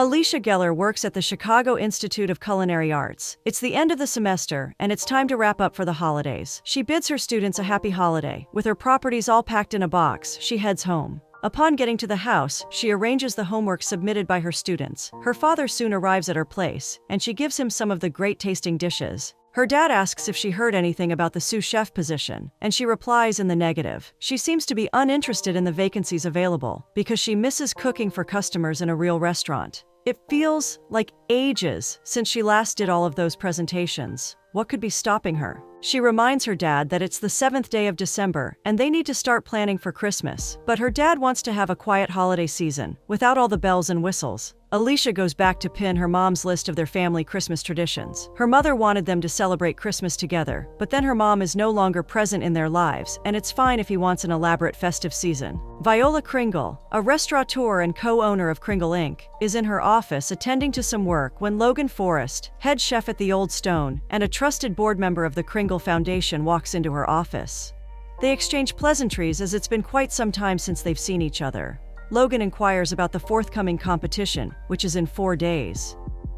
Alicia Geller works at the Chicago Institute of Culinary Arts. It's the end of the semester, and it's time to wrap up for the holidays. She bids her students a happy holiday. With her properties all packed in a box, she heads home. Upon getting to the house, she arranges the homework submitted by her students. Her father soon arrives at her place, and she gives him some of the great-tasting dishes. Her dad asks if she heard anything about the sous chef position, and she replies in the negative. She seems to be uninterested in the vacancies available, because she misses cooking for customers in a real restaurant. It feels like ages since she last did all of those presentations. What could be stopping her? She reminds her dad that it's the 7th day of December and they need to start planning for Christmas. But her dad wants to have a quiet holiday season, without all the bells and whistles. Alicia goes back to pin her mom's list of their family Christmas traditions. Her mother wanted them to celebrate Christmas together, but then her mom is no longer present in their lives, and it's fine if he wants an elaborate festive season. Viola Kringle, a restaurateur and co-owner of Kringle Inc., is in her office attending to some work when Logan Forrest, head chef at the Old Stone, and a trusted board member of the Kringle Foundation walks into her office. They exchange pleasantries as it's been quite some time since they've seen each other. Logan inquires about the forthcoming competition, which is in 4 days.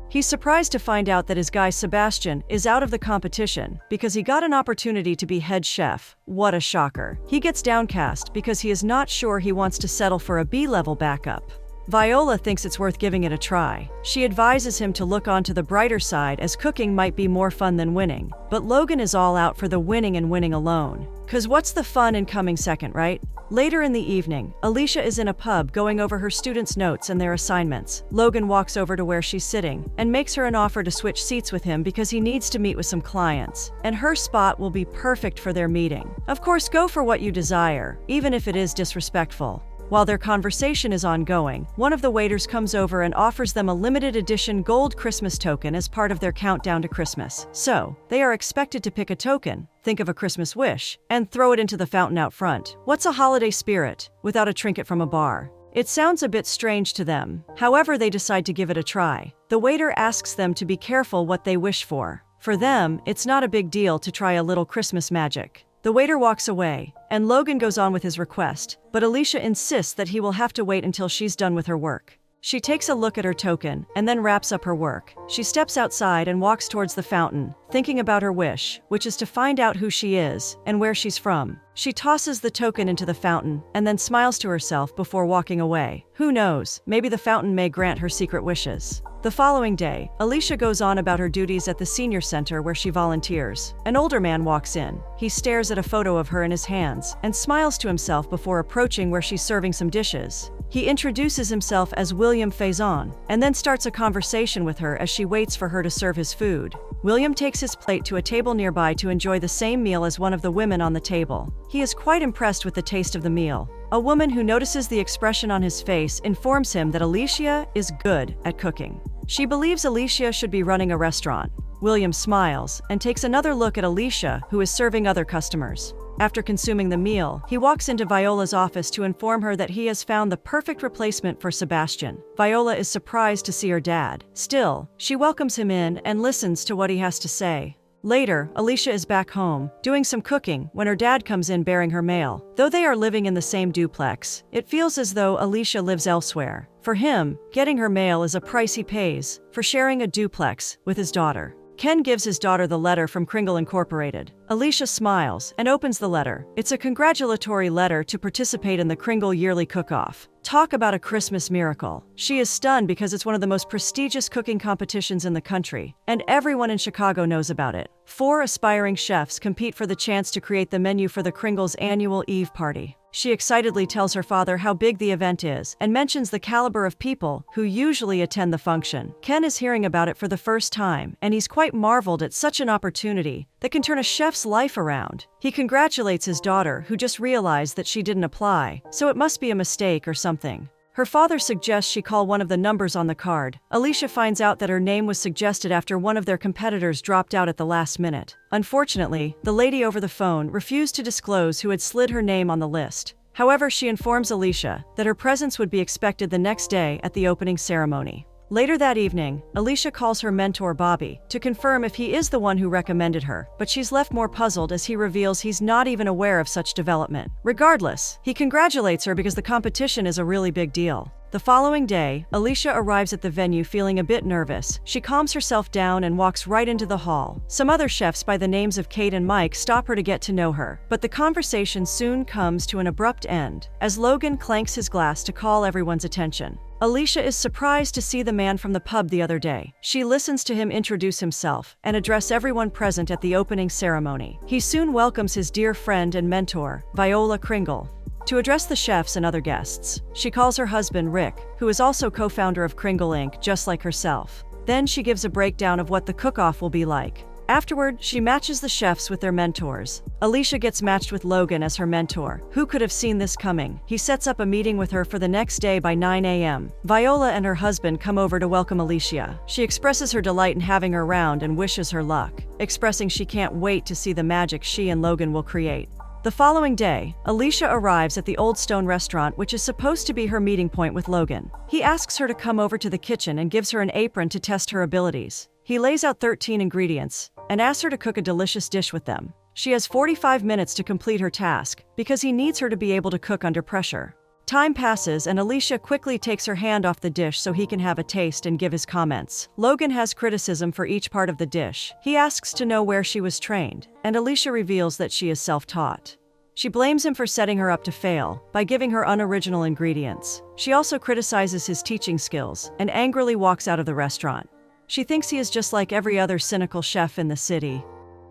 He's surprised to find out that his guy Sebastian is out of the competition because he got an opportunity to be head chef. What a shocker. He gets downcast because he is not sure he wants to settle for a B-level backup. Viola thinks it's worth giving it a try. She advises him to look onto the brighter side as cooking might be more fun than winning. But Logan is all out for the winning and winning alone. 'Cause what's the fun in coming second, right? Later in the evening, Alicia is in a pub going over her students' notes and their assignments. Logan walks over to where she's sitting and makes her an offer to switch seats with him because he needs to meet with some clients, and her spot will be perfect for their meeting. Of course, go for what you desire, even if it is disrespectful. While their conversation is ongoing, one of the waiters comes over and offers them a limited edition gold Christmas token as part of their countdown to Christmas. So, they are expected to pick a token, think of a Christmas wish, and throw it into the fountain out front. What's a holiday spirit without a trinket from a bar? It sounds a bit strange to them. However, they decide to give it a try. The waiter asks them to be careful what they wish for. For them, it's not a big deal to try a little Christmas magic. The waiter walks away, and Logan goes on with his request, but Alicia insists that he will have to wait until she's done with her work. She takes a look at her token, and then wraps up her work. She steps outside and walks towards the fountain, thinking about her wish, which is to find out who she is and where she's from. She tosses the token into the fountain, and then smiles to herself before walking away. Who knows, maybe the fountain may grant her secret wishes. The following day, Alicia goes on about her duties at the senior center where she volunteers. An older man walks in. He stares at a photo of her in his hands and smiles to himself before approaching where she's serving some dishes. He introduces himself as William Faison and then starts a conversation with her as she waits for her to serve his food. William takes his plate to a table nearby to enjoy the same meal as one of the women on the table. He is quite impressed with the taste of the meal. A woman who notices the expression on his face informs him that Alicia is good at cooking. She believes Alicia should be running a restaurant. William smiles and takes another look at Alicia, who is serving other customers. After consuming the meal, he walks into Viola's office to inform her that he has found the perfect replacement for Sebastian. Viola is surprised to see her dad. Still, she welcomes him in and listens to what he has to say. Later, Alicia is back home, doing some cooking, when her dad comes in bearing her mail. Though they are living in the same duplex, it feels as though Alicia lives elsewhere. For him, getting her mail is a price he pays for sharing a duplex with his daughter. Ken gives his daughter the letter from Kringle Incorporated. Alicia smiles and opens the letter. It's a congratulatory letter to participate in the Kringle yearly cook-off. Talk about a Christmas miracle. She is stunned because it's one of the most prestigious cooking competitions in the country, and everyone in Chicago knows about it. 4 aspiring chefs compete for the chance to create the menu for the Kringle's annual Eve party. She excitedly tells her father how big the event is and mentions the caliber of people who usually attend the function. Ken is hearing about it for the first time, and he's quite marveled at such an opportunity that can turn a chef's life around. He congratulates his daughter, who just realized that she didn't apply, so it must be a mistake or something. Her father suggests she call one of the numbers on the card. Alicia finds out that her name was suggested after one of their competitors dropped out at the last minute. Unfortunately, the lady over the phone refused to disclose who had slid her name on the list. However, she informs Alicia that her presence would be expected the next day at the opening ceremony. Later that evening, Alicia calls her mentor Bobby to confirm if he is the one who recommended her, but she's left more puzzled as he reveals he's not even aware of such development. Regardless, he congratulates her because the competition is a really big deal. The following day, Alicia arrives at the venue feeling a bit nervous. She calms herself down and walks right into the hall. Some other chefs by the names of Kate and Mike stop her to get to know her, but the conversation soon comes to an abrupt end as Logan clanks his glass to call everyone's attention. Alicia is surprised to see the man from the pub the other day. She listens to him introduce himself and address everyone present at the opening ceremony. He soon welcomes his dear friend and mentor, Viola Kringle, to address the chefs and other guests. She calls her husband Rick, who is also co-founder of Kringle Inc., just like herself. Then she gives a breakdown of what the cook-off will be like. Afterward, she matches the chefs with their mentors. Alicia gets matched with Logan as her mentor. Who could have seen this coming? He sets up a meeting with her for the next day by 9 a.m. Viola and her husband come over to welcome Alicia. She expresses her delight in having her around and wishes her luck, expressing she can't wait to see the magic she and Logan will create. The following day, Alicia arrives at the Old Stone restaurant, which is supposed to be her meeting point with Logan. He asks her to come over to the kitchen and gives her an apron to test her abilities. He lays out 13 ingredients and asks her to cook a delicious dish with them. She has 45 minutes to complete her task because he needs her to be able to cook under pressure. Time passes and Alicia quickly takes her hand off the dish so he can have a taste and give his comments. Logan has criticism for each part of the dish. He asks to know where she was trained, and Alicia reveals that she is self-taught. She blames him for setting her up to fail by giving her unoriginal ingredients. She also criticizes his teaching skills and angrily walks out of the restaurant. She thinks he is just like every other cynical chef in the city.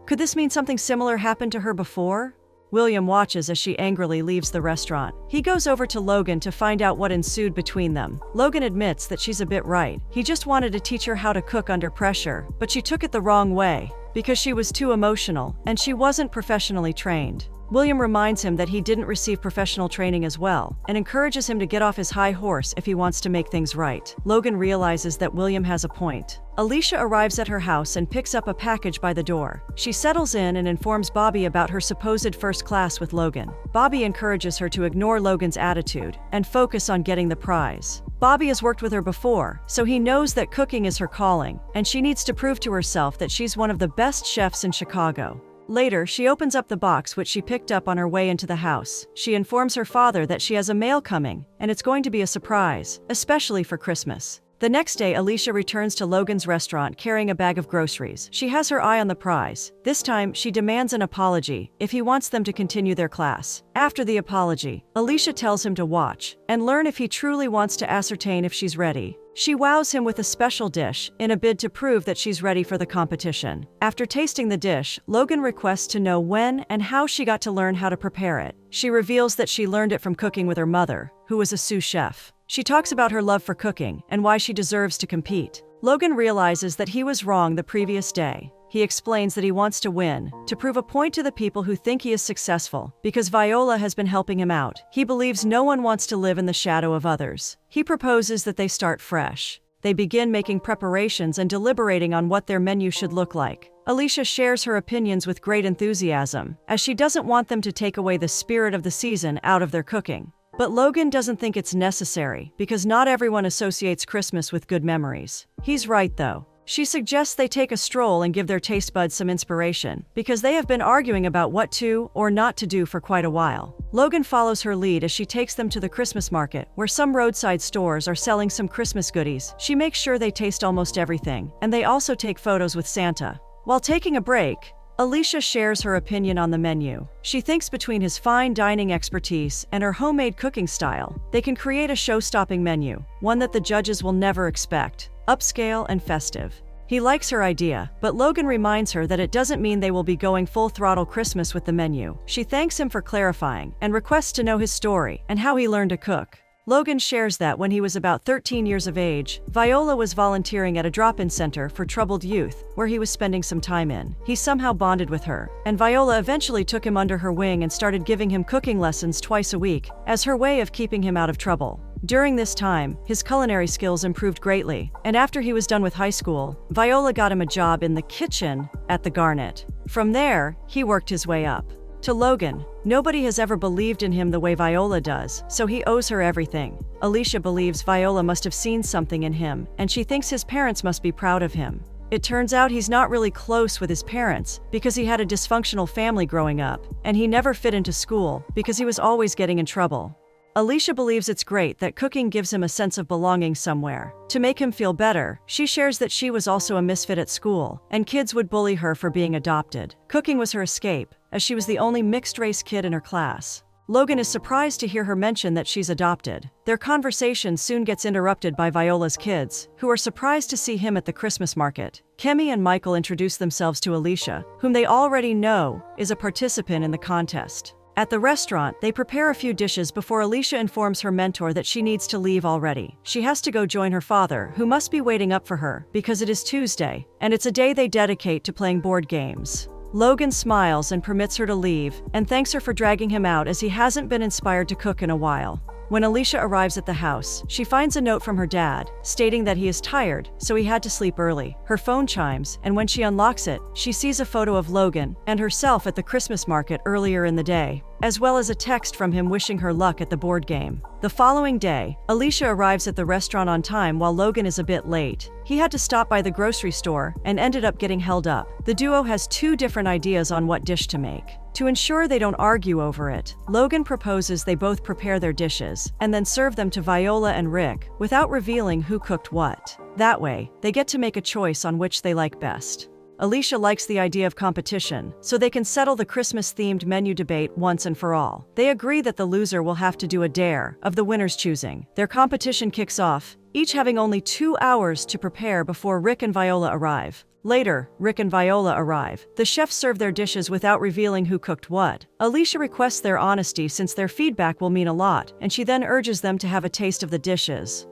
Could this mean something similar happened to her before? William watches as she angrily leaves the restaurant. He goes over to Logan to find out what ensued between them. Logan admits that she's a bit right. He just wanted to teach her how to cook under pressure, but she took it the wrong way because she was too emotional and she wasn't professionally trained. William reminds him that he didn't receive professional training as well and encourages him to get off his high horse if he wants to make things right. Logan realizes that William has a point. Alicia arrives at her house and picks up a package by the door. She settles in and informs Bobby about her supposed first class with Logan. Bobby encourages her to ignore Logan's attitude and focus on getting the prize. Bobby has worked with her before, so he knows that cooking is her calling, and she needs to prove to herself that she's one of the best chefs in Chicago. Later, she opens up the box which she picked up on her way into the house. She informs her father that she has a mail coming, and it's going to be a surprise, especially for Christmas. The next day, Alicia returns to Logan's restaurant carrying a bag of groceries. She has her eye on the prize. This time, she demands an apology if he wants them to continue their class. After the apology, Alicia tells him to watch and learn if he truly wants to ascertain if she's ready. She wows him with a special dish in a bid to prove that she's ready for the competition. After tasting the dish, Logan requests to know when and how she got to learn how to prepare it. She reveals that she learned it from cooking with her mother, who was a sous chef. She talks about her love for cooking and why she deserves to compete. Logan realizes that he was wrong the previous day. He explains that he wants to win, to prove a point to the people who think he is successful, because Viola has been helping him out. He believes no one wants to live in the shadow of others. He proposes that they start fresh. They begin making preparations and deliberating on what their menu should look like. Alicia shares her opinions with great enthusiasm, as she doesn't want them to take away the spirit of the season out of their cooking. But Logan doesn't think it's necessary, because not everyone associates Christmas with good memories. He's right, though. She suggests they take a stroll and give their taste buds some inspiration, because they have been arguing about what to or not to do for quite a while. Logan follows her lead as she takes them to the Christmas market, where some roadside stores are selling some Christmas goodies. She makes sure they taste almost everything, and they also take photos with Santa. While taking a break, Alicia shares her opinion on the menu. She thinks between his fine dining expertise and her homemade cooking style, they can create a show-stopping menu, one that the judges will never expect, upscale and festive. He likes her idea, but Logan reminds her that it doesn't mean they will be going full-throttle Christmas with the menu. She thanks him for clarifying and requests to know his story and how he learned to cook. Logan shares that when he was about 13 years of age, Viola was volunteering at a drop-in center for troubled youth, where he was spending some time in. He somehow bonded with her, and Viola eventually took him under her wing and started giving him cooking lessons twice a week, as her way of keeping him out of trouble. During this time, his culinary skills improved greatly, and after he was done with high school, Viola got him a job in the kitchen at the Garnet. From there, he worked his way up. To Logan, nobody has ever believed in him the way Viola does, so he owes her everything. Alicia believes Viola must have seen something in him, and she thinks his parents must be proud of him. It turns out he's not really close with his parents because he had a dysfunctional family growing up, and he never fit into school because he was always getting in trouble. Alicia believes it's great that cooking gives him a sense of belonging somewhere. To make him feel better, she shares that she was also a misfit at school, and kids would bully her for being adopted. Cooking was her escape, as she was the only mixed-race kid in her class. Logan is surprised to hear her mention that she's adopted. Their conversation soon gets interrupted by Viola's kids, who are surprised to see him at the Christmas market. Kemi and Michael introduce themselves to Alicia, whom they already know is a participant in the contest. At the restaurant, they prepare a few dishes before Alicia informs her mentor that she needs to leave already. She has to go join her father, who must be waiting up for her, because it is Tuesday, and it's a day they dedicate to playing board games. Logan smiles and permits her to leave, and thanks her for dragging him out as he hasn't been inspired to cook in a while. When Alicia arrives at the house, she finds a note from her dad, stating that he is tired, so he had to sleep early. Her phone chimes, and when she unlocks it, she sees a photo of Logan and herself at the Christmas market earlier in the day, as well as a text from him wishing her luck at the board game. The following day, Alicia arrives at the restaurant on time while Logan is a bit late. He had to stop by the grocery store and ended up getting held up. The duo has two different ideas on what dish to make. To ensure they don't argue over it, Logan proposes they both prepare their dishes and then serve them to Viola and Rick without revealing who cooked what. That way, they get to make a choice on which they like best. Alicia likes the idea of competition, so they can settle the Christmas-themed menu debate once and for all. They agree that the loser will have to do a dare of the winner's choosing. Their competition kicks off, each having only 2 hours to prepare before Rick and Viola arrive. Later, Rick and Viola arrive. The chefs serve their dishes without revealing who cooked what. Alicia requests their honesty since their feedback will mean a lot, and she then urges them to have a taste of the dishes.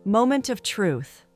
Moment of truth.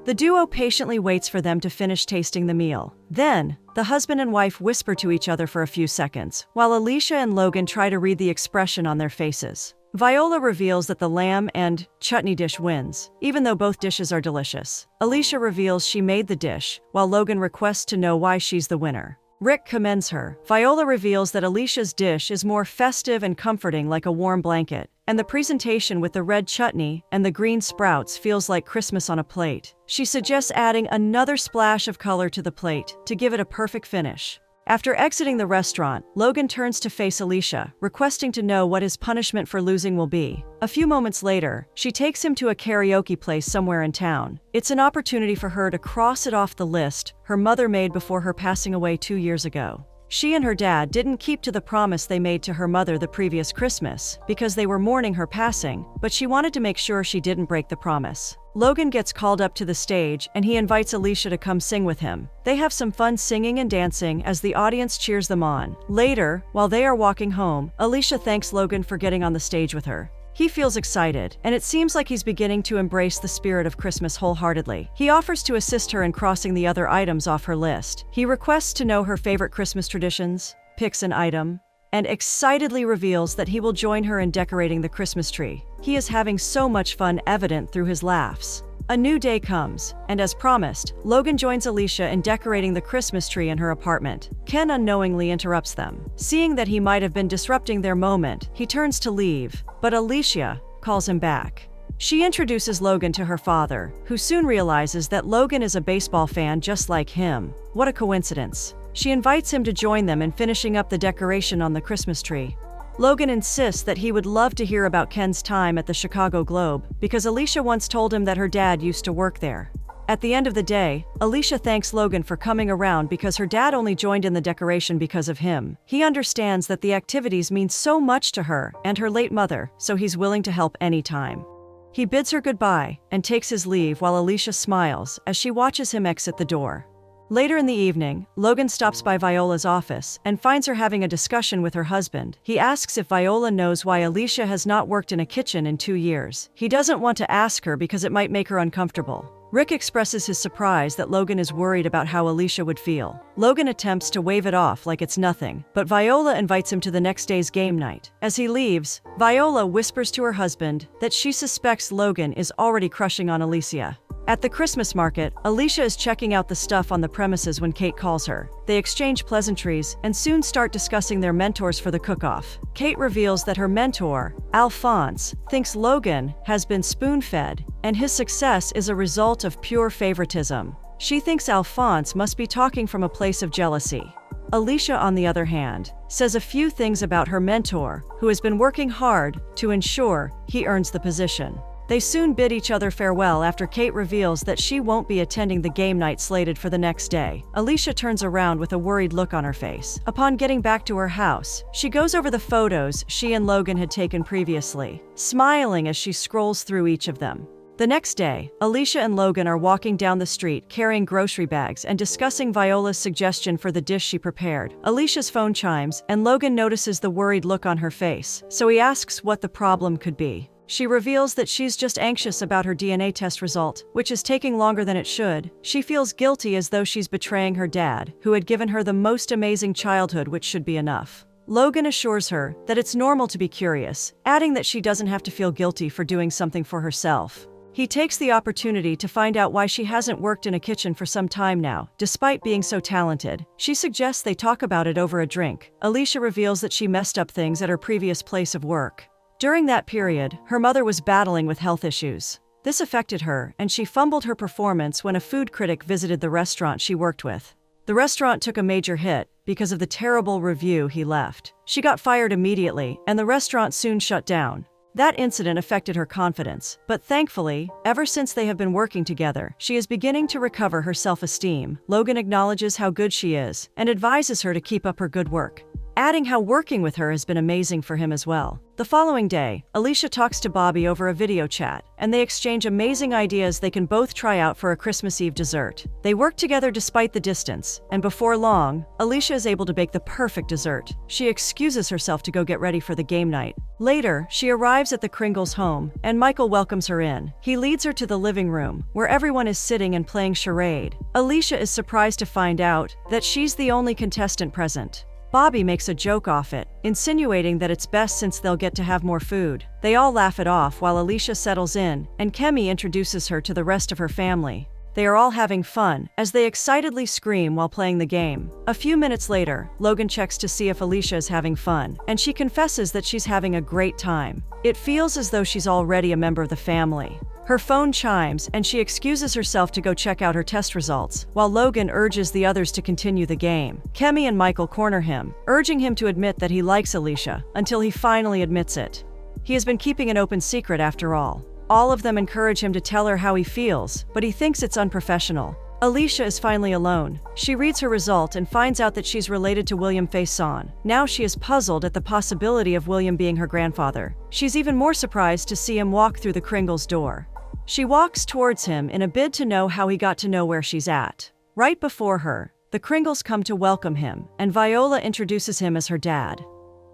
The duo patiently waits for them to finish tasting the meal. Then, the husband and wife whisper to each other for a few seconds, while Alicia and Logan try to read the expression on their faces. Viola reveals that the lamb and chutney dish wins, even though both dishes are delicious. Alicia reveals she made the dish, while Logan requests to know why she's the winner. Rick commends her. Viola reveals that Alicia's dish is more festive and comforting, like a warm blanket, and the presentation with the red chutney and the green sprouts feels like Christmas on a plate. She suggests adding another splash of color to the plate to give it a perfect finish. After exiting the restaurant, Logan turns to face Alicia, requesting to know what his punishment for losing will be. A few moments later, she takes him to a karaoke place somewhere in town. It's an opportunity for her to cross it off the list her mother made before her passing away 2 years ago. She and her dad didn't keep to the promise they made to her mother the previous Christmas because they were mourning her passing, but she wanted to make sure she didn't break the promise. Logan gets called up to the stage and he invites Alicia to come sing with him. They have some fun singing and dancing as the audience cheers them on. Later, while they are walking home, Alicia thanks Logan for getting on the stage with her. He feels excited, and it seems like he's beginning to embrace the spirit of Christmas wholeheartedly. He offers to assist her in crossing the other items off her list. He requests to know her favorite Christmas traditions, picks an item, and excitedly reveals that he will join her in decorating the Christmas tree. He is having so much fun, evident through his laughs. A new day comes, and as promised, Logan joins Alicia in decorating the Christmas tree in her apartment. Ken unknowingly interrupts them. Seeing that he might have been disrupting their moment, he turns to leave, but Alicia calls him back. She introduces Logan to her father, who soon realizes that Logan is a baseball fan just like him. What a coincidence. She invites him to join them in finishing up the decoration on the Christmas tree. Logan insists that he would love to hear about Ken's time at the Chicago Globe because Alicia once told him that her dad used to work there. At the end of the day, Alicia thanks Logan for coming around because her dad only joined in the decoration because of him. He understands that the activities mean so much to her and her late mother, so he's willing to help anytime. He bids her goodbye and takes his leave while Alicia smiles as she watches him exit the door. Later in the evening, Logan stops by Viola's office and finds her having a discussion with her husband. He asks if Viola knows why Alicia has not worked in a kitchen in 2 years. He doesn't want to ask her because it might make her uncomfortable. Rick expresses his surprise that Logan is worried about how Alicia would feel. Logan attempts to wave it off like it's nothing, but Viola invites him to the next day's game night. As he leaves, Viola whispers to her husband that she suspects Logan is already crushing on Alicia. At the Christmas market, Alicia is checking out the stuff on the premises when Kate calls her. They exchange pleasantries and soon start discussing their mentors for the cook-off. Kate reveals that her mentor, Alphonse, thinks Logan has been spoon-fed, and his success is a result of pure favoritism. She thinks Alphonse must be talking from a place of jealousy. Alicia, on the other hand, says a few things about her mentor, who has been working hard to ensure he earns the position. They soon bid each other farewell after Kate reveals that she won't be attending the game night slated for the next day. Alicia turns around with a worried look on her face. Upon getting back to her house, she goes over the photos she and Logan had taken previously, smiling as she scrolls through each of them. The next day, Alicia and Logan are walking down the street carrying grocery bags and discussing Viola's suggestion for the dish she prepared. Alicia's phone chimes, and Logan notices the worried look on her face, so he asks what the problem could be. She reveals that she's just anxious about her DNA test result, which is taking longer than it should. She feels guilty as though she's betraying her dad, who had given her the most amazing childhood, which should be enough. Logan assures her that it's normal to be curious, adding that she doesn't have to feel guilty for doing something for herself. He takes the opportunity to find out why she hasn't worked in a kitchen for some time now, despite being so talented. She suggests they talk about it over a drink. Alicia reveals that she messed up things at her previous place of work. During that period, her mother was battling with health issues. This affected her, and she fumbled her performance when a food critic visited the restaurant she worked with. The restaurant took a major hit because of the terrible review he left. She got fired immediately, and the restaurant soon shut down. That incident affected her confidence, but thankfully, ever since they have been working together, she is beginning to recover her self-esteem. Logan acknowledges how good she is and advises her to keep up her good work, adding how working with her has been amazing for him as well. The following day, Alicia talks to Bobby over a video chat, and they exchange amazing ideas they can both try out for a Christmas Eve dessert. They work together despite the distance, and before long, Alicia is able to bake the perfect dessert. She excuses herself to go get ready for the game night. Later, she arrives at the Kringles home, and Michael welcomes her in. He leads her to the living room, where everyone is sitting and playing charade. Alicia is surprised to find out that she's the only contestant present. Bobby makes a joke off it, insinuating that it's best since they'll get to have more food. They all laugh it off while Alicia settles in, and Kemi introduces her to the rest of her family. They are all having fun, as they excitedly scream while playing the game. A few minutes later, Logan checks to see if Alicia is having fun, and she confesses that she's having a great time. It feels as though she's already a member of the family. Her phone chimes, and she excuses herself to go check out her test results, while Logan urges the others to continue the game. Kemi and Michael corner him, urging him to admit that he likes Alicia, until he finally admits it. He has been keeping an open secret after all. All of them encourage him to tell her how he feels, but he thinks it's unprofessional. Alicia is finally alone. She reads her result and finds out that she's related to William Faison. Now she is puzzled at the possibility of William being her grandfather. She's even more surprised to see him walk through the Kringles door. She walks towards him in a bid to know how he got to know where she's at. Right before her, the Kringles come to welcome him, and Viola introduces him as her dad.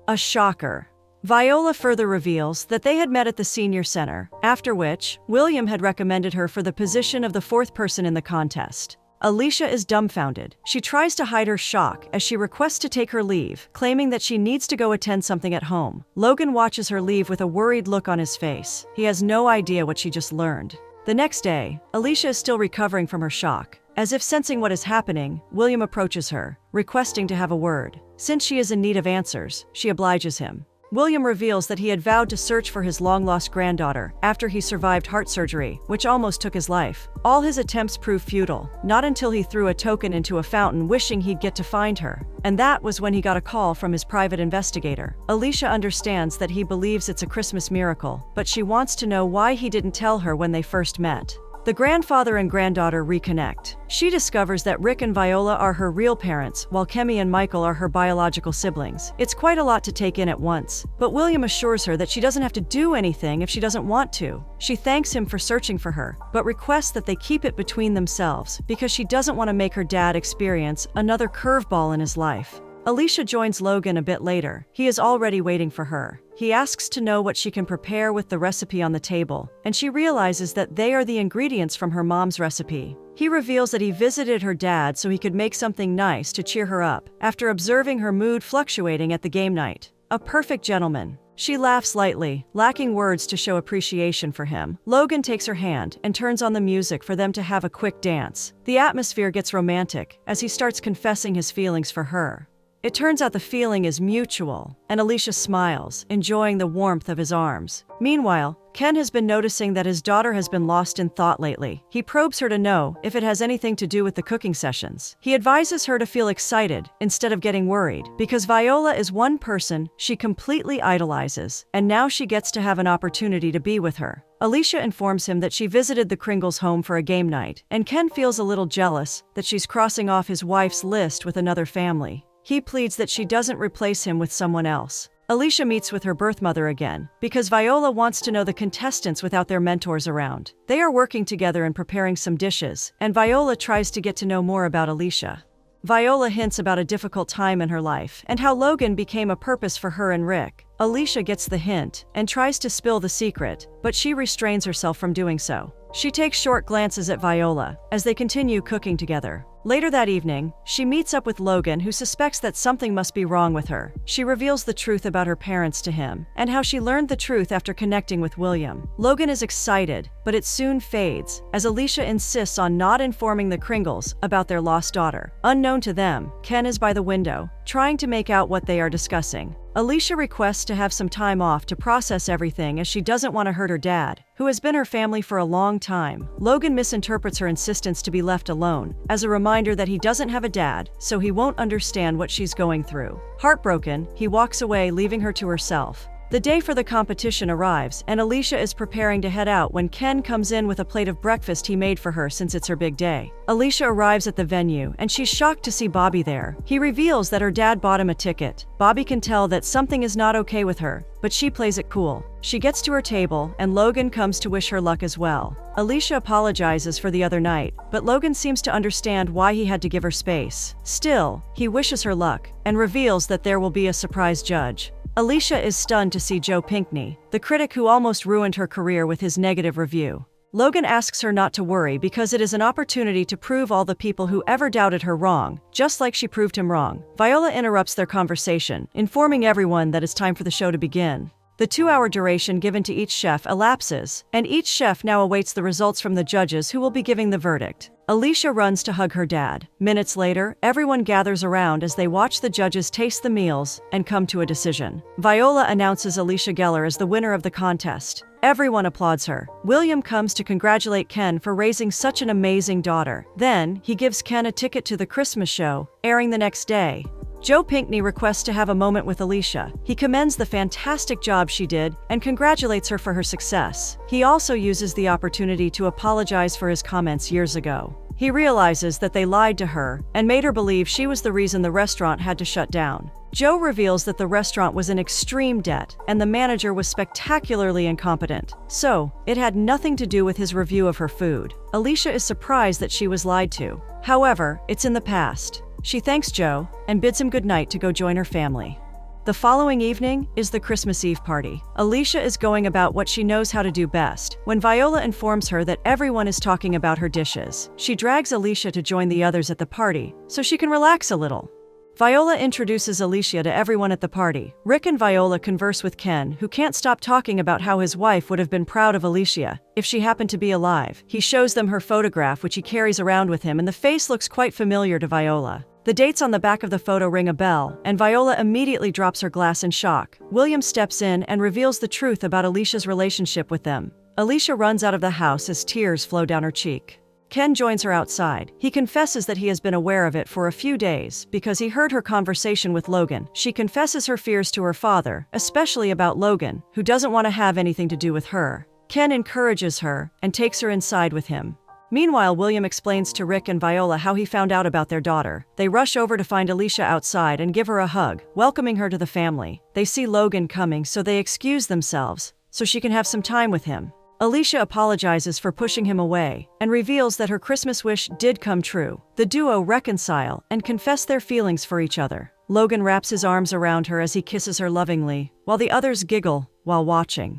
A shocker. Viola further reveals that they had met at the senior center, after which, William had recommended her for the position of the fourth person in the contest. Alicia is dumbfounded. She tries to hide her shock as she requests to take her leave, claiming that she needs to go attend something at home. Logan watches her leave with a worried look on his face. He has no idea what she just learned. The next day, Alicia is still recovering from her shock. As if sensing what is happening, William approaches her, requesting to have a word. Since she is in need of answers, she obliges him. William reveals that he had vowed to search for his long-lost granddaughter after he survived heart surgery, which almost took his life. All his attempts proved futile, not until he threw a token into a fountain wishing he'd get to find her. And that was when he got a call from his private investigator. Alicia understands that he believes it's a Christmas miracle, but she wants to know why he didn't tell her when they first met. The grandfather and granddaughter reconnect. She discovers that Rick and Viola are her real parents, while Kemi and Michael are her biological siblings. It's quite a lot to take in at once, but William assures her that she doesn't have to do anything if she doesn't want to. She thanks him for searching for her, but requests that they keep it between themselves because she doesn't want to make her dad experience another curveball in his life. Alicia joins Logan a bit later. He is already waiting for her. He asks to know what she can prepare with the recipe on the table, and she realizes that they are the ingredients from her mom's recipe. He reveals that he visited her dad so he could make something nice to cheer her up, after observing her mood fluctuating at the game night. A perfect gentleman. She laughs lightly, lacking words to show appreciation for him. Logan takes her hand and turns on the music for them to have a quick dance. The atmosphere gets romantic as he starts confessing his feelings for her. It turns out the feeling is mutual, and Alicia smiles, enjoying the warmth of his arms. Meanwhile, Ken has been noticing that his daughter has been lost in thought lately. He probes her to know if it has anything to do with the cooking sessions. He advises her to feel excited instead of getting worried, because Viola is one person she completely idolizes, and now she gets to have an opportunity to be with her. Alicia informs him that she visited the Kringles home for a game night, and Ken feels a little jealous that she's crossing off his wife's list with another family. He pleads that she doesn't replace him with someone else. Alicia meets with her birth mother again, because Viola wants to know the contestants without their mentors around. They are working together and preparing some dishes, and Viola tries to get to know more about Alicia. Viola hints about a difficult time in her life, and how Logan became a purpose for her and Rick. Alicia gets the hint, and tries to spill the secret, but she restrains herself from doing so. She takes short glances at Viola, as they continue cooking together. Later that evening, she meets up with Logan, who suspects that something must be wrong with her. She reveals the truth about her parents to him, and how she learned the truth after connecting with William. Logan is excited, but it soon fades, as Alicia insists on not informing the Kringles about their lost daughter. Unknown to them, Ken is by the window, trying to make out what they are discussing. Alicia requests to have some time off to process everything, as she doesn't want to hurt her dad, who has been her family for a long time. Logan misinterprets her insistence to be left alone as a reminder that he doesn't have a dad, so he won't understand what she's going through. Heartbroken, he walks away, leaving her to herself. The day for the competition arrives, and Alicia is preparing to head out when Ken comes in with a plate of breakfast he made for her since it's her big day. Alicia arrives at the venue, and she's shocked to see Bobby there. He reveals that her dad bought him a ticket. Bobby can tell that something is not okay with her, but she plays it cool. She gets to her table, and Logan comes to wish her luck as well. Alicia apologizes for the other night, but Logan seems to understand why he had to give her space. Still, he wishes her luck, and reveals that there will be a surprise judge. Alicia is stunned to see Joe Pinkney, the critic who almost ruined her career with his negative review. Logan asks her not to worry because it is an opportunity to prove all the people who ever doubted her wrong, just like she proved him wrong. Viola interrupts their conversation, informing everyone that it's time for the show to begin. The 2-hour duration given to each chef elapses, and each chef now awaits the results from the judges who will be giving the verdict. Alicia runs to hug her dad. Minutes later, everyone gathers around as they watch the judges taste the meals and come to a decision. Viola announces Alicia Geller as the winner of the contest. Everyone applauds her. William comes to congratulate Ken for raising such an amazing daughter. Then, he gives Ken a ticket to the Christmas show, airing the next day. Joe Pinkney requests to have a moment with Alicia. He commends the fantastic job she did and congratulates her for her success. He also uses the opportunity to apologize for his comments years ago. He realizes that they lied to her and made her believe she was the reason the restaurant had to shut down. Joe reveals that the restaurant was in extreme debt and the manager was spectacularly incompetent. So, it had nothing to do with his review of her food. Alicia is surprised that she was lied to. However, it's in the past. She thanks Joe and bids him goodnight to go join her family. The following evening is the Christmas Eve party. Alicia is going about what she knows how to do best. When Viola informs her that everyone is talking about her dishes, she drags Alicia to join the others at the party so she can relax a little. Viola introduces Alicia to everyone at the party. Rick and Viola converse with Ken, who can't stop talking about how his wife would have been proud of Alicia if she happened to be alive. He shows them her photograph, which he carries around with him, and the face looks quite familiar to Viola. The dates on the back of the photo ring a bell, and Viola immediately drops her glass in shock. William steps in and reveals the truth about Alicia's relationship with them. Alicia runs out of the house as tears flow down her cheek. Ken joins her outside. He confesses that he has been aware of it for a few days because he heard her conversation with Logan. She confesses her fears to her father, especially about Logan, who doesn't want to have anything to do with her. Ken encourages her and takes her inside with him. Meanwhile, William explains to Rick and Viola how he found out about their daughter. They rush over to find Alicia outside and give her a hug, welcoming her to the family. They see Logan coming, so they excuse themselves so she can have some time with him. Alicia apologizes for pushing him away and reveals that her Christmas wish did come true. The duo reconcile and confess their feelings for each other. Logan wraps his arms around her as he kisses her lovingly, while the others giggle while watching.